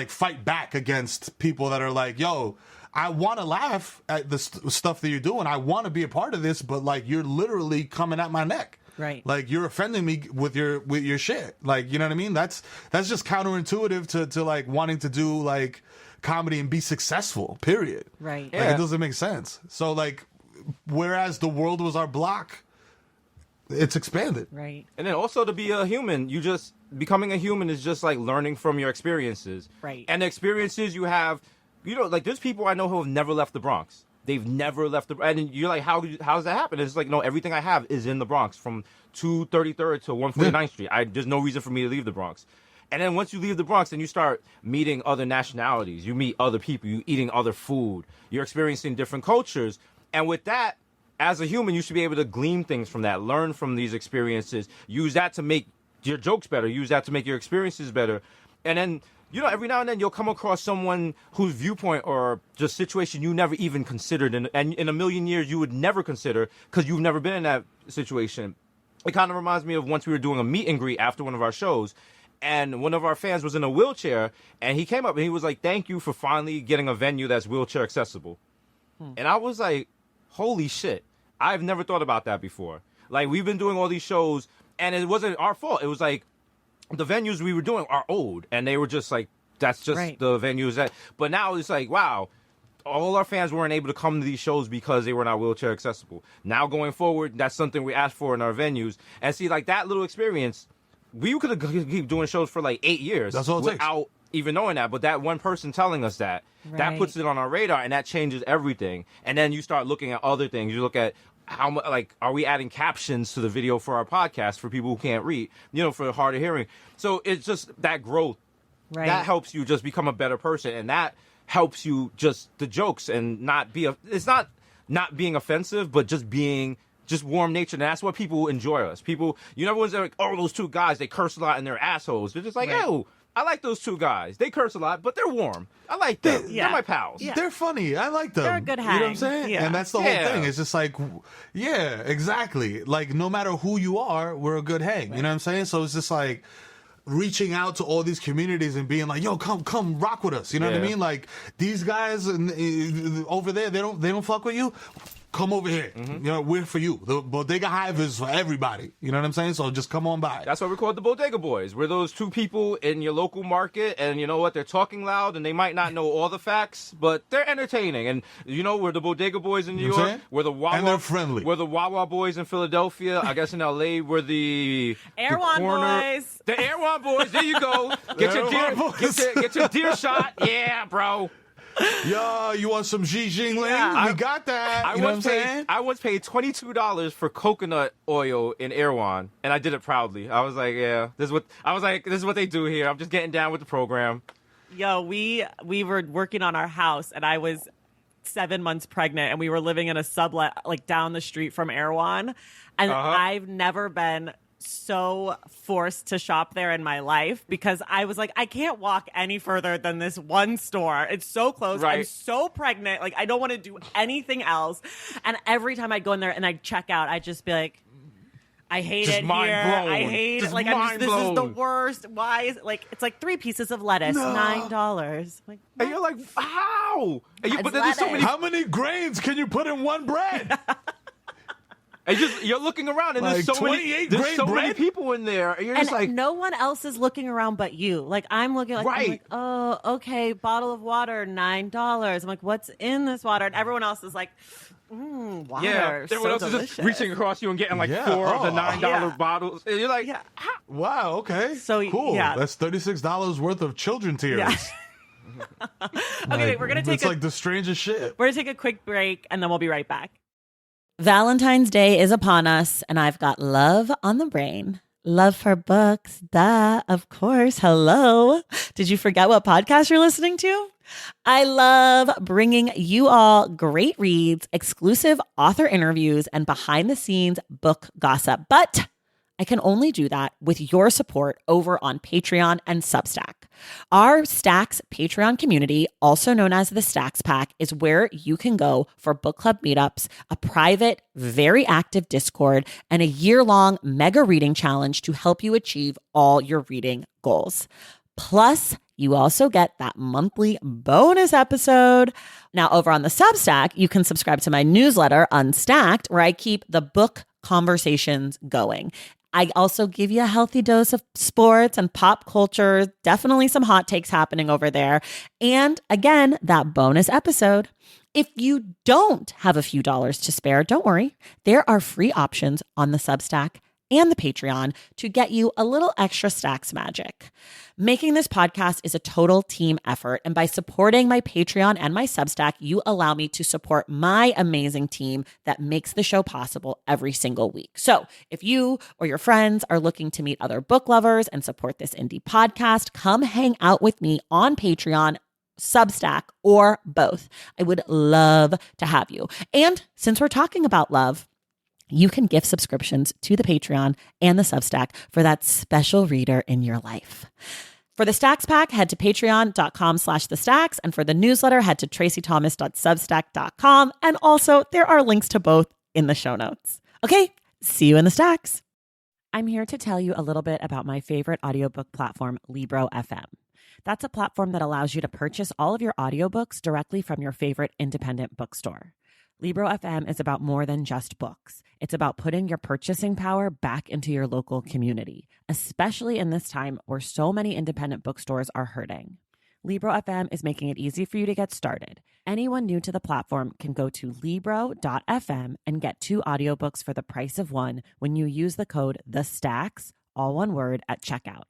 Speaker 3: fight back against people that are like, yo, I want to laugh at the stuff that you're doing. I want to be a part of this, but like, you're literally coming at my neck.
Speaker 1: Right.
Speaker 3: Like, you're offending me with your shit. Like, you know what I mean? That's just counterintuitive to like wanting to do like comedy and be successful, period.
Speaker 1: Right.
Speaker 3: Like, it doesn't make sense. So like, whereas the world was our block, it's expanded.
Speaker 1: Right.
Speaker 2: And then also to be a human, becoming a human is just like learning from your experiences.
Speaker 1: Right.
Speaker 2: And the experiences you have, like there's people I know who have never left the Bronx. They've never left and you're like, how does that happen? It's like, no, everything I have is in the Bronx, from 233rd to 149th Street. There's no reason for me to leave the Bronx. And then once you leave the Bronx, then you start meeting other nationalities. You meet other people. You're eating other food. You're experiencing different cultures. And with that, as a human, you should be able to glean things from that, learn from these experiences, use that to make your jokes better, use that to make your experiences better. And then, every now and then you'll come across someone whose viewpoint or just situation you never even considered. And in a million years, you would never consider because you've never been in that situation. It kind of reminds me of once we were doing a meet and greet after one of our shows. And one of our fans was in a wheelchair. And he came up and he was like, thank you for finally getting a venue that's wheelchair accessible. And I was like, holy shit. I've never thought about that before. Like, we've been doing all these shows, and it wasn't our fault. It was like, the venues we were doing are old, and they were just like, that's just the venues that. But now it's like, wow, all our fans weren't able to come to these shows because they were not wheelchair accessible. Now going forward, that's something we asked for in our venues. And see, like, that little experience, we could have keep doing shows for like 8 years.
Speaker 3: That's all it
Speaker 2: without
Speaker 3: takes.
Speaker 2: Even knowing that. But that one person telling us that puts it on our radar, and that changes everything. And then you start looking at other things. You look at how much, like, are we adding captions to the video for our podcast for people who can't read, for hard of hearing. So it's just that growth.
Speaker 1: Right.
Speaker 2: That helps you just become a better person, and that helps you just the jokes and not be it's not being offensive, but just being just warm natured. And that's what people enjoy us. People, everyone's like, oh, those two guys, they curse a lot and they're assholes. They're just like, oh, I like those two guys. They curse a lot, but they're warm. I like them. They're my pals.
Speaker 1: Yeah.
Speaker 3: They're funny. I like them.
Speaker 1: They're a good hang.
Speaker 3: You know what I'm saying?
Speaker 1: Yeah.
Speaker 3: And that's the whole thing. It's just like, yeah, exactly. Like, no matter who you are, we're a good hang. You know what I'm saying? So it's just like reaching out to all these communities and being like, yo, come rock with us. You know what I mean? Like, these guys over there, they don't fuck with you. Come over here. We're for you. The Bodega Hive is for everybody. You know what I'm saying? So just come on by.
Speaker 2: That's why we call it the Bodega Boys. We're those two people in your local market, and you know what? They're talking loud, and they might not know all the facts, but they're entertaining. And we're the Bodega Boys in New York. We're the Wawa.
Speaker 3: And they're friendly.
Speaker 2: We're the Wawa Boys in Philadelphia. I guess in L.A. we're the
Speaker 1: Erewhon Boys.
Speaker 2: The Erewhon Boys. There you go. Get your deer shot. Yeah, bro.
Speaker 3: Yo, you want some Xi Jinping?
Speaker 1: Yeah.
Speaker 3: We got that.
Speaker 2: I once paid $22 for coconut oil in Erewhon, and I did it proudly. I was like, this is what they do here. I'm just getting down with the program.
Speaker 1: Yo, we were working on our house, and I was 7 months pregnant, and we were living in a sublet like down the street from Erewhon, and I've never been so forced to shop there in my life because I was like, I can't walk any further than this one store. It's so close.
Speaker 2: Right.
Speaker 1: I'm so pregnant. Like, I don't want to do anything else. And every time I'd go in there and I'd check out, I'd just be like, I hate
Speaker 2: Just
Speaker 1: it
Speaker 2: mind
Speaker 1: here.
Speaker 2: blown.
Speaker 1: I hate
Speaker 2: Just
Speaker 1: it. Like,
Speaker 2: mind
Speaker 1: this is the
Speaker 2: blown.
Speaker 1: worst. Why is it like, it's like 3 pieces of lettuce, $9. Like,
Speaker 2: And you're like, how? And
Speaker 1: It's
Speaker 2: but then there's so
Speaker 1: lettuce.
Speaker 2: many.
Speaker 3: How many grains can you put in one bread?
Speaker 2: And you're looking around, and
Speaker 3: Like
Speaker 2: there's so many.
Speaker 3: 28
Speaker 2: There's
Speaker 3: grain
Speaker 2: so many
Speaker 3: bread?
Speaker 2: people in there, and you're
Speaker 1: and
Speaker 2: just like,
Speaker 1: no one else is looking around but you. Like, I'm looking like, I'm
Speaker 2: Right.
Speaker 1: like, oh, okay, bottle of water, $9. I'm like, what's in this water? And everyone else is like, water.
Speaker 2: yeah.
Speaker 1: so
Speaker 2: Everyone else is
Speaker 1: delicious.
Speaker 2: just reaching across you and getting like
Speaker 3: Yeah.
Speaker 2: 4 of the
Speaker 3: Oh.
Speaker 2: $9
Speaker 1: Yeah.
Speaker 2: bottles, and you're like,
Speaker 1: Yeah.
Speaker 3: Wow, okay.
Speaker 1: So,
Speaker 3: cool.
Speaker 1: yeah.
Speaker 3: That's $36 worth of children tears.
Speaker 1: Yeah. Okay, wait, we're gonna take
Speaker 3: It's like the strangest shit.
Speaker 1: We're going to take a quick break, and then we'll be right back. Valentine's Day is upon us, and I've got love on the brain. Love for books. Duh, of course. Hello. Did you forget what podcast you're listening to? I love bringing you all great reads, exclusive author interviews, and behind-the-scenes book gossip. But I can only do that with your support over on Patreon and Substack. Our Stacks Patreon community, also known as the Stacks Pack, is where you can go for book club meetups, a private, very active Discord, and a year-long mega reading challenge to help you achieve all your reading goals. Plus, you also get that monthly bonus episode. Now, over on the Substack, you can subscribe to my newsletter, Unstacked, where I keep the book conversations going. I also give you a healthy dose of sports and pop culture, definitely some hot takes happening over there. And again, that bonus episode. If you don't have a few dollars to spare, don't worry. There are free options on the Substack and the Patreon to get you a little extra Stacks magic. Making this podcast is a total team effort, and by supporting my Patreon and my Substack, you allow me to support my amazing team that makes the show possible every single week. So if you or your friends are looking to meet other book lovers and support this indie podcast, come hang out with me on Patreon, Substack, or both. I would love to have you. And since we're talking about love, you can gift subscriptions to the Patreon and the Substack for that special reader in your life. For the Stacks Pack, head to patreon.com/thestacks. And for the newsletter, head to tracythomas.substack.com. And also, there are links to both in the show notes. Okay, see you in the Stacks. I'm here to tell you a little bit about my favorite audiobook platform, Libro FM. That's a platform that allows you to purchase all of your audiobooks directly from your favorite independent bookstore. Libro FM is about more than just books. It's about putting your purchasing power back into your local community, especially in this time where so many independent bookstores are hurting. Libro FM is making it easy for you to get started. Anyone new to the platform can go to Libro.fm and get 2 audiobooks for the price of 1 when you use the code THESTACKS, all one word, at checkout.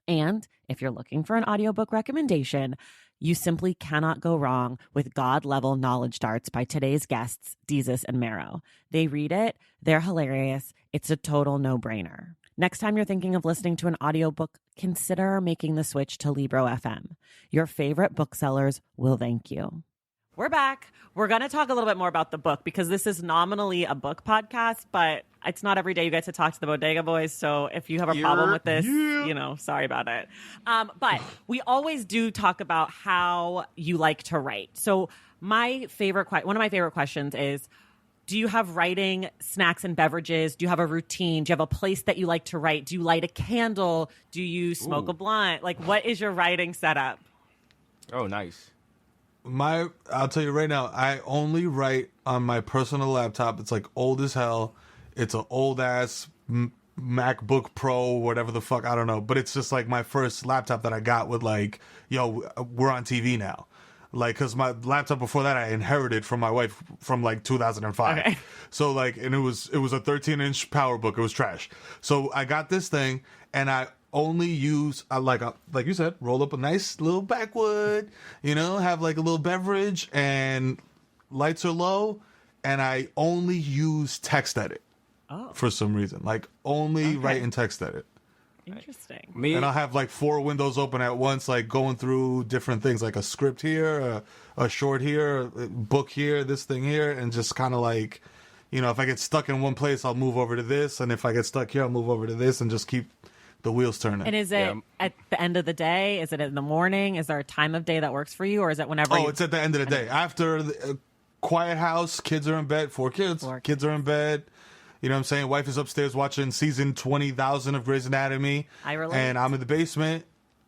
Speaker 1: And if you're looking for an audiobook recommendation, you simply cannot go wrong with God-level knowledge darts by today's guests, Desus and Mero. They read it, they're hilarious, it's a total no-brainer. Next time you're thinking of listening to an audiobook, consider making the switch to Libro FM. Your favorite booksellers will thank you. We're back. We're going to talk a little bit more about the book because this is nominally a book podcast, but it's not every day you get to talk to the Bodega Boys. So if you have a problem with this, sorry about it. But we always do talk about how you like to write. So one of my favorite questions is, do you have writing snacks and beverages? Do you have a routine? Do you have a place that you like to write? Do you light a candle? Do you smoke a blunt? Like, what is your writing setup?
Speaker 2: oh, nice.
Speaker 3: I'll tell you right now, I only write on my personal laptop. It's like old as hell. It's an old ass MacBook Pro, whatever the fuck, I don't know. But it's just like my first laptop that I got with like, yo, we're on TV now. Like, cause my laptop before that I inherited from my wife from like 2005.
Speaker 1: Okay.
Speaker 3: So like, and it was a 13-inch PowerBook. It was trash. So I got this thing and I only use, like you said, roll up a nice little backwood, have like a little beverage and lights are low. And I only use text edit for some reason, like only write in text edit.
Speaker 1: Interesting.
Speaker 3: And I'll have like 4 windows open at once, like going through different things, like a script here, a short here, a book here, this thing here, and just kind of like, you know, if I get stuck in one place, I'll move over to this, and if I get stuck here, I'll move over to this, and just keep the wheels turning.
Speaker 1: And is it at the end of the day? Is it in the morning? Is there a time of day that works for you, or is it whenever?
Speaker 3: It's at the end of the day. After the quiet house, kids are in bed. 4 kids. Kids are in bed. You know what I'm saying? Wife is upstairs watching season 20,000 of Grey's Anatomy.
Speaker 1: I relate.
Speaker 3: And I'm in the basement,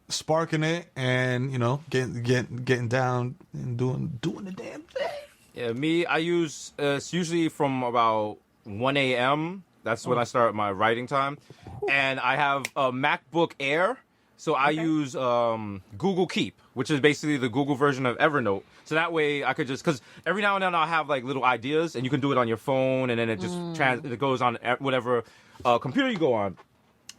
Speaker 3: sparking it, and, you know, getting down and doing the damn thing.
Speaker 2: Yeah, me, I use, it's usually from about 1 a.m. That's when I start my writing time. And I have a MacBook Air, so I use Google Keep, which is basically the Google version of Evernote. So that way I could just, because every now and then I'll have like little ideas, and you can do it on your phone, and then it just it goes on whatever computer you go on.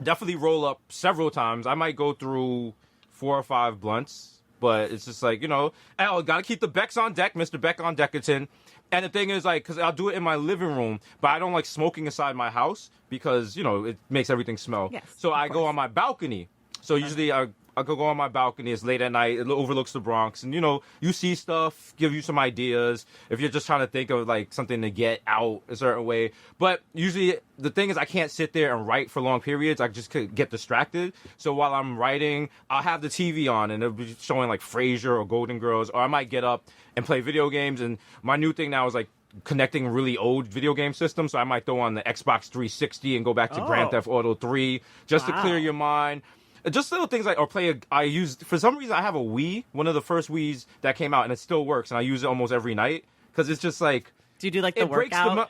Speaker 2: Definitely roll up several times. I might go through 4 or 5 blunts, but it's just like, you know, gotta keep the Becks on deck, Mr. Beck on Deckerton. And the thing is, like, because I'll do it in my living room, but I don't like smoking inside my house because, you know, it makes everything smell.
Speaker 1: Yes,
Speaker 2: so I go on my balcony. So usually I could go on my balcony. It's late at night. It overlooks the Bronx. And, you know, you see stuff, give you some ideas if you're just trying to think of, like, something to get out a certain way. But usually the thing is I can't sit there and write for long periods. I just could get distracted. So while I'm writing, I'll have the TV on, and it'll be showing, like, Frasier or Golden Girls. Or I might get up and play video games. And my new thing now is, like, connecting really old video game systems. So I might throw on the Xbox 360 and go back to Grand Theft Auto 3 just to clear your mind. Just little things like, or I use, for some reason, I have a Wii, one of the first Wiis that came out, and it still works, and I use it almost every night, because it's just like...
Speaker 1: Do you do, like, the workout?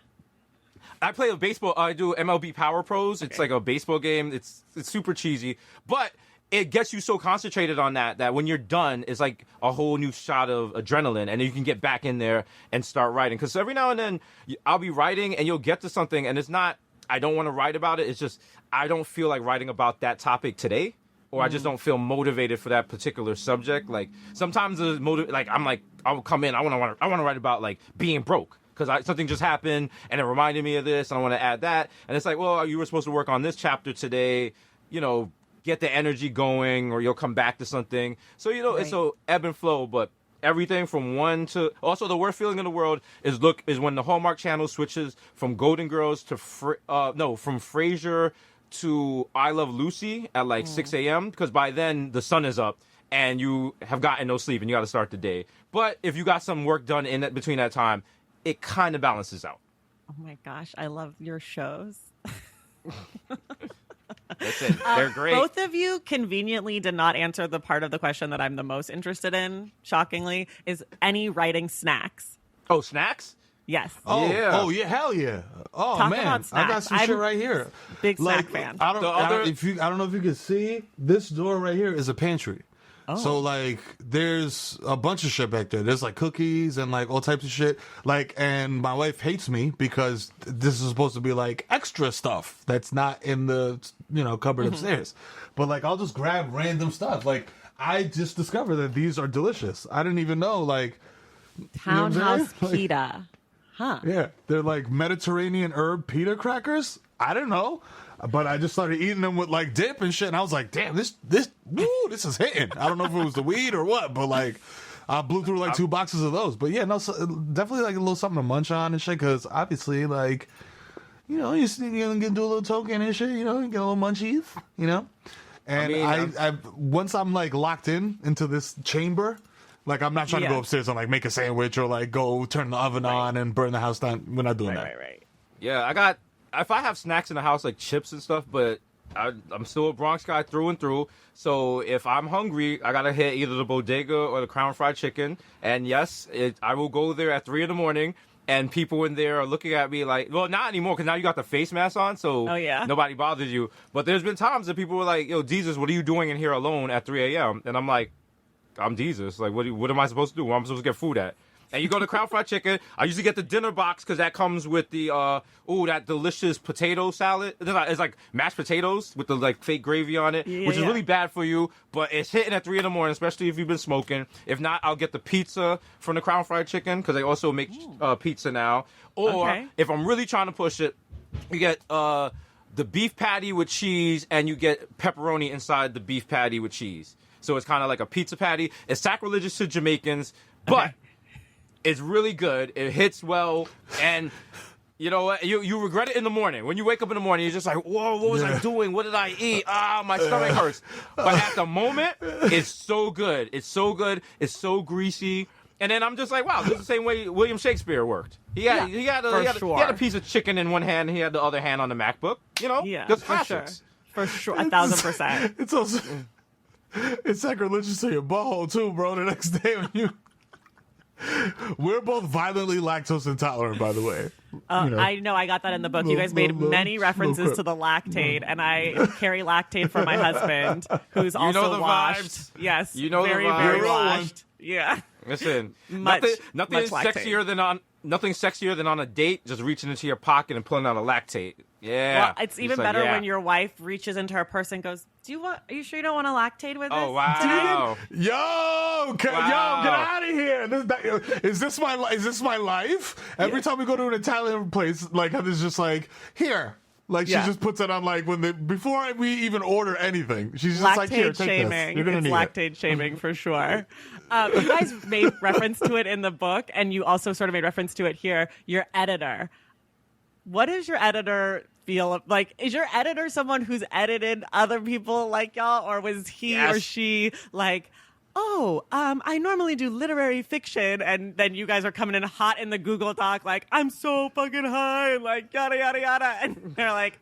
Speaker 2: I play a baseball, I do MLB Power Pros. It's like a baseball game. It's super cheesy, but it gets you so concentrated on that when you're done, it's like a whole new shot of adrenaline, and then you can get back in there and start writing. Because every now and then, I'll be writing, and you'll get to something, and it's not, I don't want to write about it, it's just, I don't feel like writing about that topic today. Or I just don't feel motivated for that particular subject. Like sometimes I'll come in. I want to write about like being broke because something just happened and it reminded me of this, and I want to add that. And it's like, well, you were supposed to work on this chapter today. You know, get the energy going, or you'll come back to something. So you know, It's so ebb and flow. But everything from one to also the worst feeling in the world is when the Hallmark Channel switches from Golden Girls to from Frasier to I Love Lucy at like 6 a.m. because by then the sun is up and you have gotten no sleep and you got to start the day. But if you got some work done between that time, it kind of balances out.
Speaker 1: Oh my gosh, I love your shows.
Speaker 2: That's it. They're great.
Speaker 1: Both of you conveniently did not answer the part of the question that I'm the most interested in, shockingly, is any writing snacks.
Speaker 2: Oh, snacks?
Speaker 1: Yes.
Speaker 3: Oh
Speaker 2: yeah,
Speaker 3: hell yeah! Oh
Speaker 1: Talk
Speaker 3: man,
Speaker 1: about snacks.
Speaker 3: I got some shit right here.
Speaker 1: Big snack fan.
Speaker 3: I don't know if you can see this door right here is a pantry.
Speaker 1: Oh.
Speaker 3: So like, there's a bunch of shit back there. There's like cookies and like all types of shit. Like, and my wife hates me because this is supposed to be like extra stuff that's not in the cupboard upstairs. But like, I'll just grab random stuff. Like, I just discovered that these are delicious. I didn't even know. Like,
Speaker 1: Townhouse pita. Huh.
Speaker 3: Yeah, they're like Mediterranean herb pita crackers. I don't know, but I just started eating them with like dip and shit, and I was like, damn, this is hitting. I don't know if it was the weed or what, but like, I blew through like 2 boxes of those. But yeah, no, definitely like a little something to munch on and shit, because obviously, like, you're gonna do a little token and shit, you get a little munchies, And I once I'm like locked into this chamber. Like, I'm not trying to go upstairs and, like, make a sandwich or, like, go turn the oven on and burn the house down. We're not doing that.
Speaker 1: Right.
Speaker 2: Yeah, if I have snacks in the house, like chips and stuff, but I'm still a Bronx guy through and through. So if I'm hungry, I got to hit either the bodega or the Crown Fried Chicken. And yes, I will go there at 3 a.m. And people in there are looking at me like, well, not anymore, because now you got the face mask on, so nobody bothers you. But there's been times that people were like, yo, Jesus, what are you doing in here alone at 3 a.m.? And I'm like, I'm Jesus. Like, what am I supposed to do? Where am I supposed to get food at? And you go to Crown Fried Chicken. I usually get the dinner box because that comes with the that delicious potato salad. It's like mashed potatoes with the like fake gravy on it, which is really bad for you. But it's hitting at 3 a.m, especially if you've been smoking. If not, I'll get the pizza from the Crown Fried Chicken because they also make pizza now. Or if I'm really trying to push it, you get the beef patty with cheese, and you get pepperoni inside the beef patty with cheese. So it's kind of like a pizza patty. It's sacrilegious to Jamaicans, but it's really good. It hits well, and You know what? You regret it in the morning. When you wake up in the morning, you're just like, whoa, what was I doing? What did I eat? My stomach hurts. But at the moment, it's so good. It's so good. It's so greasy. And then I'm just like, wow, this is the same way William Shakespeare worked. He had a piece of chicken in one hand, and he had the other hand on the MacBook. You know, just classics.
Speaker 1: For sure, 1,000%.
Speaker 3: It's also it's sacrilegious to your butthole too, bro. The next day when you. We're both violently lactose intolerant, by the way.
Speaker 1: I know. I got that in the book. You guys made many references to the lactate, and I carry lactate for my husband, who's also washed. Vibes. Yes, very, very washed. Yeah.
Speaker 2: Listen, nothing sexier than on a date just reaching into your pocket and pulling out a lactate. Yeah.
Speaker 1: Well, it's even better when your wife reaches into her purse and goes, are you sure you don't want to lactate with this?
Speaker 2: Oh, wow.
Speaker 3: Yo, get out of here. Is this my life? Every time we go to an Italian place, like, it's just like, here. Like, she just puts it on, like, before we even order anything. She's just like, here, take this. You're going to need
Speaker 1: lactate shaming for sure. You guys made reference to it in the book, and you also sort of made reference to it here. Your editor. What does your editor feel like? Is your editor someone who's edited other people like y'all, or was he or she like, I normally do literary fiction, and then you guys are coming in hot in the Google Doc like, I'm so fucking high, and like yada yada yada, and they're like,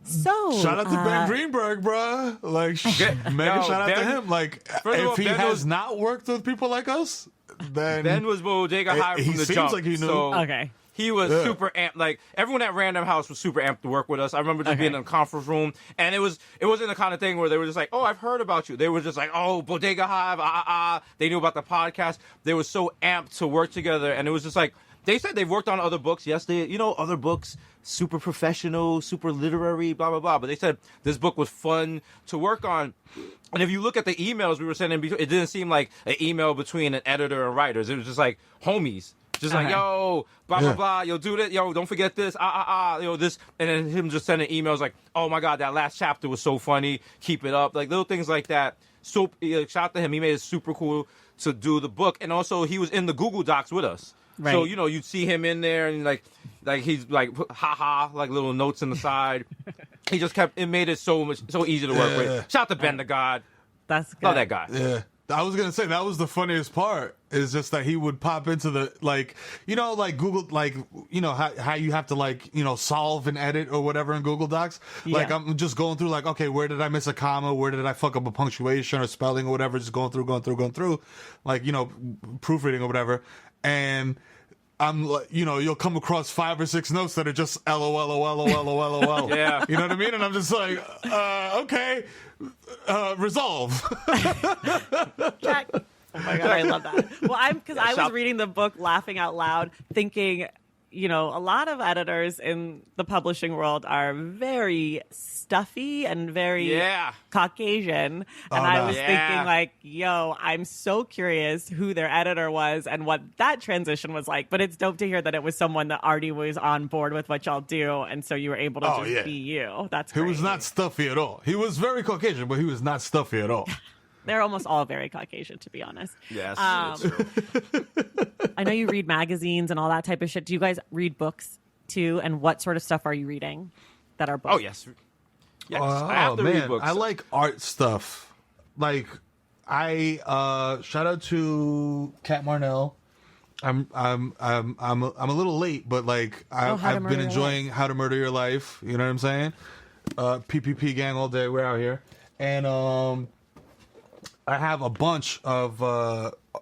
Speaker 1: So
Speaker 3: shout out to Ben Greenberg, bro. Like, mega shout out to him. Like, if he has not worked with people like us, then
Speaker 2: Ben was bodega high from the jump.
Speaker 3: He seems like he knew.
Speaker 1: Okay.
Speaker 2: He was super amped. Like, everyone at Random House was super amped to work with us. I remember just being in a conference room, and it wasn't the kind of thing where they were just like, oh, I've heard about you. They were just like, oh, Bodega Hive, They knew about the podcast. They were so amped to work together, and it was just like, they said they've worked on other books. Yes, other books, super professional, super literary, blah, blah, blah. But they said this book was fun to work on. And if you look at the emails we were sending, it didn't seem like an email between an editor and writers. It was just like homies. Just like, yo, blah, blah, blah, yo, do that, yo, don't forget this, this. And then him just sending emails like, oh, my God, that last chapter was so funny, keep it up. Like, little things like that. So, shout out to him. He made it super cool to do the book. And also, he was in the Google Docs with us. Right. So, you'd see him in there, and, like he's, like, ha-ha, like, little notes in the side. He just it made it so easy to work with. Shout out to Ben the God.
Speaker 1: That's good.
Speaker 2: Love that guy.
Speaker 3: Yeah. I was going to say, that was the funniest part, is just that he would pop into the, like, like Google, like, how you have to, like, solve and edit or whatever in Google Docs. Yeah. Like, I'm just going through, like, okay, where did I miss a comma? Where did I fuck up a punctuation or spelling or whatever? Just going through, like, proofreading or whatever. And I'm like, you'll come across 5 or 6 notes that are just LOL.
Speaker 2: Yeah.
Speaker 3: You know what I mean? And I'm just like, okay. Resolve.
Speaker 1: Check. Oh my God, I love that. Well, I was reading the book laughing out loud, thinking, a lot of editors in the publishing world are very stuffy and very Caucasian. And I was thinking, like, yo, I'm so curious who their editor was and what that transition was like. But it's dope to hear that it was someone that already was on board with what y'all do. And so you were able to just be you. That's great.
Speaker 3: He was not stuffy at all. He was very Caucasian, but he was not stuffy at all.
Speaker 1: They're almost all very Caucasian, to be honest.
Speaker 2: Yes.
Speaker 1: I know you read magazines and all that type of shit. Do you guys read books too? And what sort of stuff are you reading that are books?
Speaker 2: Oh, yes. I have to read books.
Speaker 3: I like art stuff. Like, I shout out to Kat Marnell. I'm a little late, but like I've been enjoying How to Murder Your Life. You know what I'm saying? PPP gang all day. We're out here, and I have a bunch of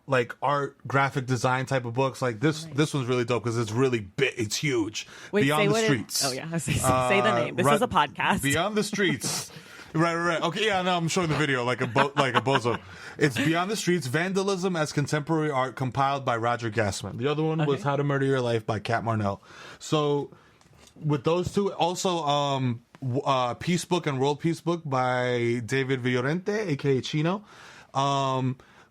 Speaker 3: like art, graphic design type of books. Like this one's really dope because it's really big. It's huge.
Speaker 1: Wait,
Speaker 3: Beyond the Streets.
Speaker 1: Oh yeah, say the name. This is a podcast.
Speaker 3: Beyond the Streets. Right. Okay, yeah, no, I'm showing the video like a bozo. It's Beyond the Streets, Vandalism as Contemporary Art, compiled by Roger Gassman. The other one was How to Murder Your Life by Kat Marnell. So with those two, also Peace Book and World Peace Book by David Villorente, aka Chino.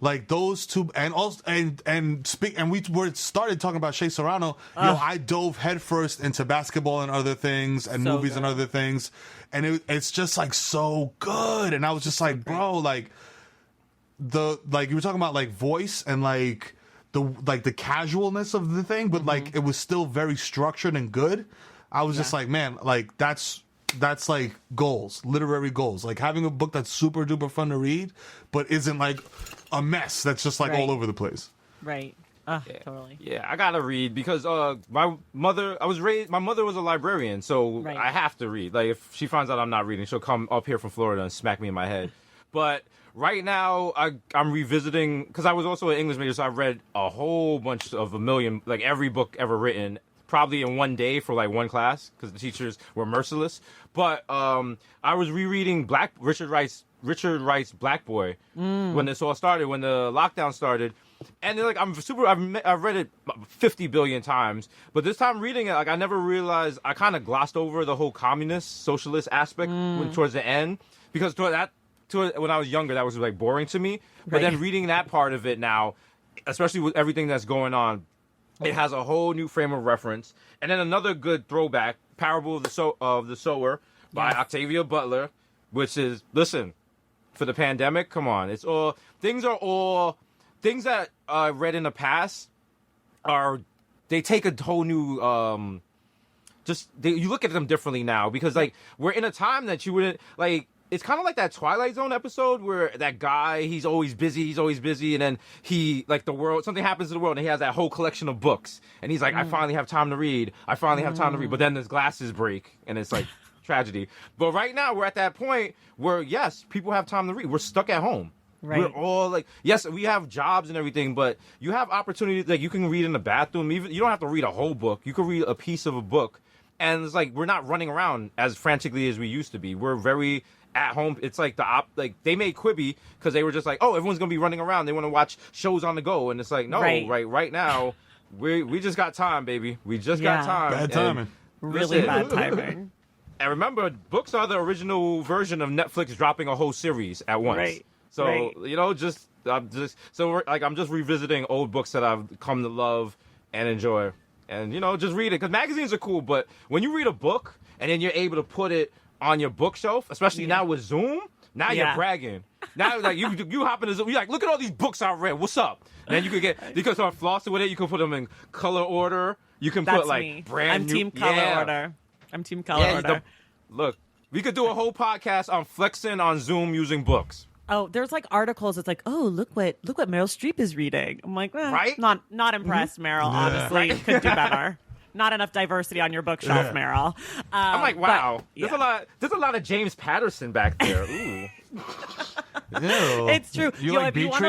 Speaker 3: Like those two, and also and we were started talking about Shea Serrano. I dove headfirst into basketball and other things, and movies and other things, and it's just like so good. And I was just like, bro, like you were talking about like voice and like the casualness of the thing, but like it was still very structured and good. I was just like, man, like that's like goals, literary goals. Like having a book that's super duper fun to read, but isn't like a mess that's just like all over the place.
Speaker 1: Right. Totally.
Speaker 2: Yeah, I gotta read because my mother was a librarian, so I have to read. Like if she finds out I'm not reading, she'll come up here from Florida and smack me in my head. But right now I'm revisiting because I was also an English major, so I read a whole bunch of like every book ever written, probably in one day for like one class because the teachers were merciless. But I was rereading Richard Wright's Black Boy when this all started, when the lockdown started. And like I've read it 50 billion times, but this time reading it, like I never realized I kind of glossed over the whole communist socialist aspect towards the end because when I was younger that was like boring to me. But then reading that part of it now, especially with everything that's going on, it has a whole new frame of reference. And then another good throwback, Parable of the Sower by Octavia Butler, which is for the pandemic. Come on, things that I read in the past they take a whole new, you look at them differently now because like we're in a time that you wouldn't like, it's kind of like that Twilight Zone episode where that guy, he's always busy. And then something happens to the world and he has that whole collection of books and he's like, I finally have time to read. But then his glasses break and it's like tragedy. But right now we're at that point where yes, people have time to read. We're stuck at home. Right. We're all like, yes, we have jobs and everything, but you have opportunities. Like you can read in the bathroom. Even you don't have to read a whole book. You can read a piece of a book, and it's like we're not running around as frantically as we used to be. We're very at home. It's like they made Quibi because they were just like, oh, everyone's gonna be running around. They want to watch shows on the go, and it's like, no, right now, we just got time, baby. We just got time.
Speaker 3: Bad timing.
Speaker 1: Really bad timing.
Speaker 2: And remember, books are the original version of Netflix dropping a whole series at once.
Speaker 1: Right.
Speaker 2: So, I'm just revisiting old books that I've come to love and enjoy. And, just read it. Because magazines are cool, but when you read a book and then you're able to put it on your bookshelf, especially now with Zoom, now you're bragging. Now, like, you hop into Zoom, you're like, look at all these books I read. What's up? And then you can start flossing with it. You can put them in color order. You can put, like,
Speaker 1: me.
Speaker 2: brand new.
Speaker 1: I'm team color order. I'm team color order.
Speaker 2: Look, we could do a whole podcast on flexing on Zoom using books.
Speaker 1: Oh, there's like articles. It's like, oh, look what Meryl Streep is reading. I'm like,
Speaker 2: right?
Speaker 1: Not impressed, Meryl. Honestly, could do better. Not enough diversity on your bookshelf, Meryl.
Speaker 2: I'm like, wow. There's a lot of James Patterson back there. Ooh.
Speaker 1: It's true.
Speaker 3: You like
Speaker 1: if you want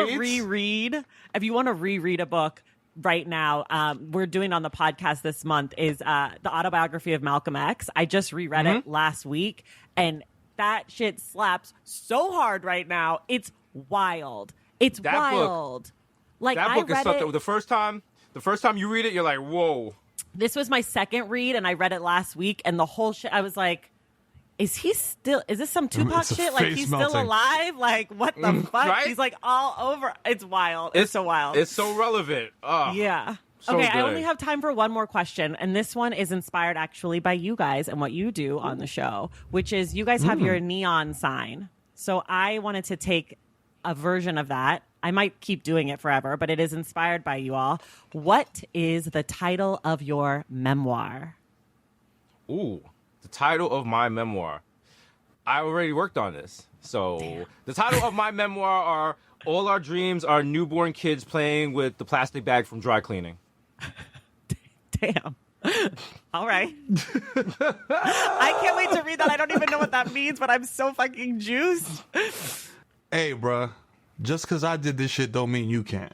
Speaker 1: to reread a book right now, we're doing on the podcast this month is the autobiography of Malcolm X. I just reread it last week, and that shit slaps so hard right now. It's wild. It's wild. Like
Speaker 2: that book is something. The first time you read it, you're like, whoa.
Speaker 1: This was my second read, and I read it last week, and the whole shit. I was like, is this some Tupac shit? Like he's still alive? Like what the fuck? Right? He's like all over. It's wild. It's so wild.
Speaker 2: It's so relevant.
Speaker 1: Yeah.
Speaker 2: So
Speaker 1: okay,
Speaker 2: good.
Speaker 1: I only have time for one more question, and this one is inspired actually by you guys and what you do on the show, which is you guys have your neon sign. So I wanted to take a version of that. I might keep doing it forever, but it is inspired by you all. What is the title of your memoir?
Speaker 2: Ooh, the title of my memoir. I already worked on this. So the title of my memoir are All Our Dreams Are Newborn Kids Playing with the Plastic Bag from Dry Cleaning.
Speaker 1: Damn. All right. I can't wait to read that. I don't even know what that means, but I'm so fucking juiced.
Speaker 3: Hey, bruh. Just because I did this shit don't mean you can't.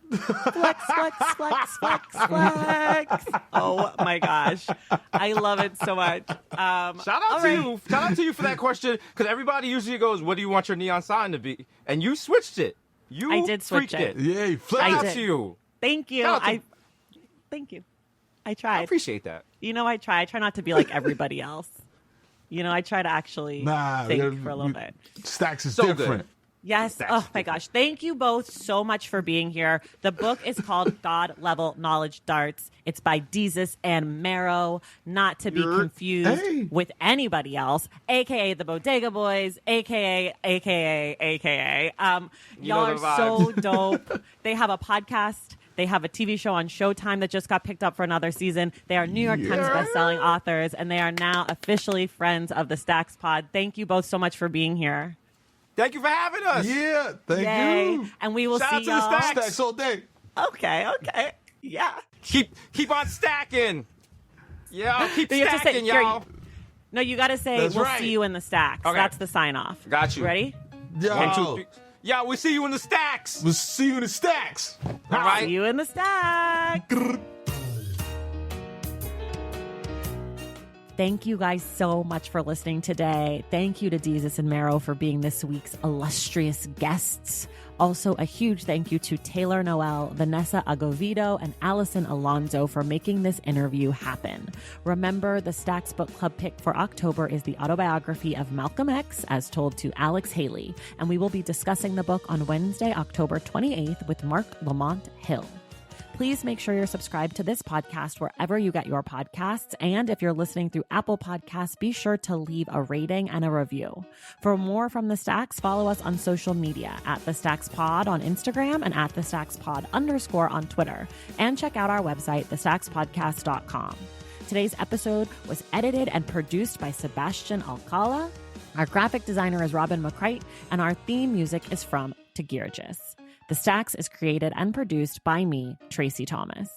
Speaker 1: Flex, flex, flex, flex, flex. Oh my gosh. I love it so much.
Speaker 2: Shout out to you. Shout out to you for that question, because everybody usually goes, what do you want your neon sign to be? And you switched it.
Speaker 1: I did switch it.
Speaker 3: Yeah, you flipped
Speaker 2: Shout out to you.
Speaker 1: Thank you. Thank you. I tried.
Speaker 2: I appreciate that.
Speaker 1: I try. I try not to be like everybody else. I try to actually think for a little bit.
Speaker 3: Stacks is
Speaker 2: So
Speaker 3: different.
Speaker 2: Good.
Speaker 1: Yes. Oh my gosh. Thank you both so much for being here. The book is called God Level Knowledge Darts. It's by Desus and Mero, not to be confused with anybody else, aka the Bodega Boys, aka. Y'all are so dope. They have a podcast. They have a TV show on Showtime that just got picked up for another season. They are New York Times bestselling authors, and they are now officially friends of the Stacks Pod. Thank you both so much for being here.
Speaker 2: Thank you for having us.
Speaker 3: Yeah, thank you.
Speaker 1: And we will
Speaker 2: Shout
Speaker 1: see
Speaker 2: out to
Speaker 1: y'all.
Speaker 2: the Stacks.
Speaker 3: Stacks all day.
Speaker 1: Okay. Yeah.
Speaker 2: Keep on stacking. Yeah, keep
Speaker 1: You have to say-
Speaker 2: stacking, y'all.
Speaker 1: No, you got to say,
Speaker 3: That's
Speaker 1: we'll
Speaker 3: right.
Speaker 1: see you in the Stacks.
Speaker 2: Okay.
Speaker 1: That's the sign off.
Speaker 2: Got you.
Speaker 1: Ready?
Speaker 3: Yo.
Speaker 2: 1, 2, 3. Yeah, we'll see you in the Stacks.
Speaker 3: We'll see you in the Stacks.
Speaker 2: All right.
Speaker 1: See you in the Stacks. Thank you guys so much for listening today. Thank you to Desus and Mero for being this week's illustrious guests. Also, a huge thank you to Taylor Noel, Vanessa Agovido, and Allison Alonso for making this interview happen. Remember, the Stacks Book Club pick for October is the autobiography of Malcolm X, as told to Alex Haley, and we will be discussing the book on Wednesday, October 28th with Mark Lamont Hill. Please make sure you're subscribed to this podcast wherever you get your podcasts. And if you're listening through Apple Podcasts, be sure to leave a rating and a review. For more from The Stacks, follow us on social media at The Stacks Pod on Instagram and at The Stacks Pod _ on Twitter. And check out our website, thestackspodcast.com. Today's episode was edited and produced by Sebastian Alcala. Our graphic designer is Robin McCrite, and our theme music is from Tegirgis. The Stacks is created and produced by me, Tracy Thomas.